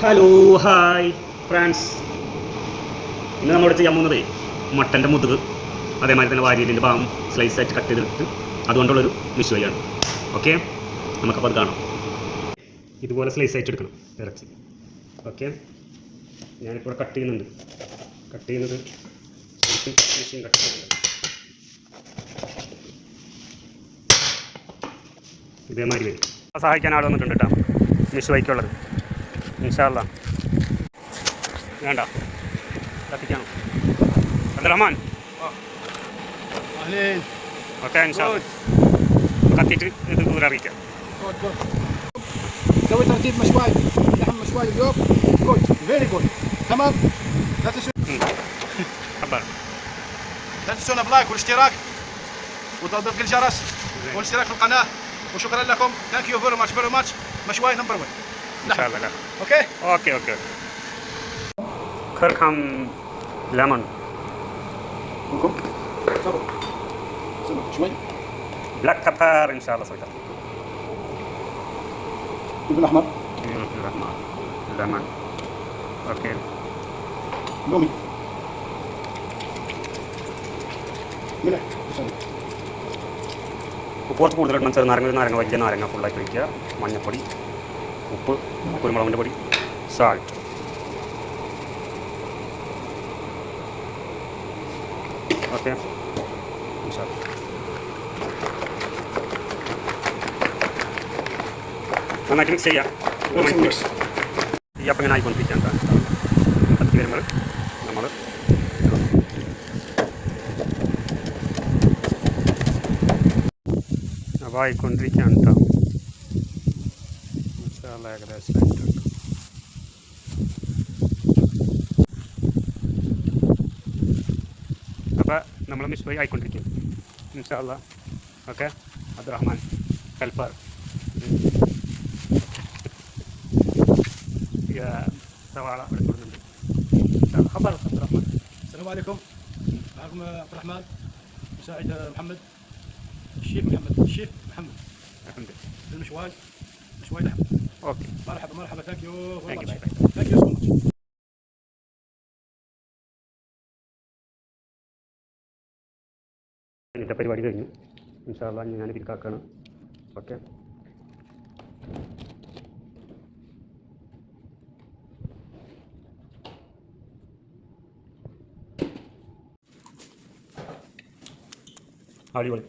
Hello hi friends, ഇന്ന് നമ്മുടെ ചെയ്യാൻ പോകുന്നത് മട്ടൻ്റെ മുതുക് അതേമാതിരി തന്നെ വാരിയലിൻ്റെ ഭാഗം സ്ലൈസ് ആയിട്ട് കട്ട് ചെയ്തിട്ട് അതുകൊണ്ടുള്ളൊരു മിശ്വയാണ്. ഓക്കെ, നമുക്കപ്പോൾ അത് കാണാം. ഇതുപോലെ സ്ലൈസ് ആയിട്ട് എടുക്കണം ഇറച്ചി. ഓക്കെ, ഞാനിപ്പോൾ കട്ട് ചെയ്യുന്നത് മെഷീൻ കട്ട് ചെയ്യുന്നത് ഇതേമാതിരി വരും. സഹായിക്കാൻ ആൾ വന്നിട്ടുണ്ട് കേട്ടോ, മിശ്വയ്ക്കുള്ളത്. ഇൻഷാ അല്ലാ. വേണ്ട കത്തിക്കണം. അബ്ദുറഹ്മാൻ ഓക്കെ, ഇൻഷാ അല്ലാ കത്തിയിട്ട് ഇത് ദൂരെ അറിയിക്കാം. سوي ترتيب مشواي لحم مشواي اليوم. جود فيري جود. تمام. لا تنسون اللايك والاشتراك وتضغيط الجرس والاشتراك في القناه. وشكرا لكم. ثانك يو فيري ماتش. مشواي نمبر 1 ان شاء الله. اوكي كركم ليمون صبر شوي. بلاك بيبر ان شاء الله. صدق فلفل احمر ليمون. اوكي لومي ملح. ഉപ്പ് കൂടുതലിടണം. നാരങ്ങ വലിയ നാരങ്ങ ഫുള്ളായിട്ട് വയ്ക്കുക. മഞ്ഞൾപ്പൊടി, ഉപ്പ്, കുരുമുളകിൻ്റെ പൊടി, സാൾട്ട്. ഓക്കെ, നന്നായിട്ട് മിക്സ് ചെയ്യാം. ഈ അപ്പം ഇങ്ങനെ ആയിക്കൊണ്ടിരിക്കാം. കത്തി വരുമ്പോൾ നമ്മൾ അപ്പോൾ ആയിക്കൊണ്ടിരിക്കുകയാണ് കേട്ടോ. ഏകദേശം അപ്പോൾ നമ്മൾ മിശ്വ ആയിക്കൊണ്ടിരിക്കും ഇൻഷാ അല്ലാ. Okay, Abdurahman helper. സവാള എടുക്കുന്നുണ്ട്. خبر عبد الرحمن. السلام عليكم. معكم عبد الرحمن مساعد محمد. الشيف محمد المشواي لحم. اوكي مرحبا. ثانك يو سو ماتش. ഇന്നത്തെ പരിപാടി കഴിഞ്ഞു. ഇൻഷാ അല്ലാ ഞാൻ പിരിക്കാക്കാണ്. ഓക്കെ, അടിപൊളി.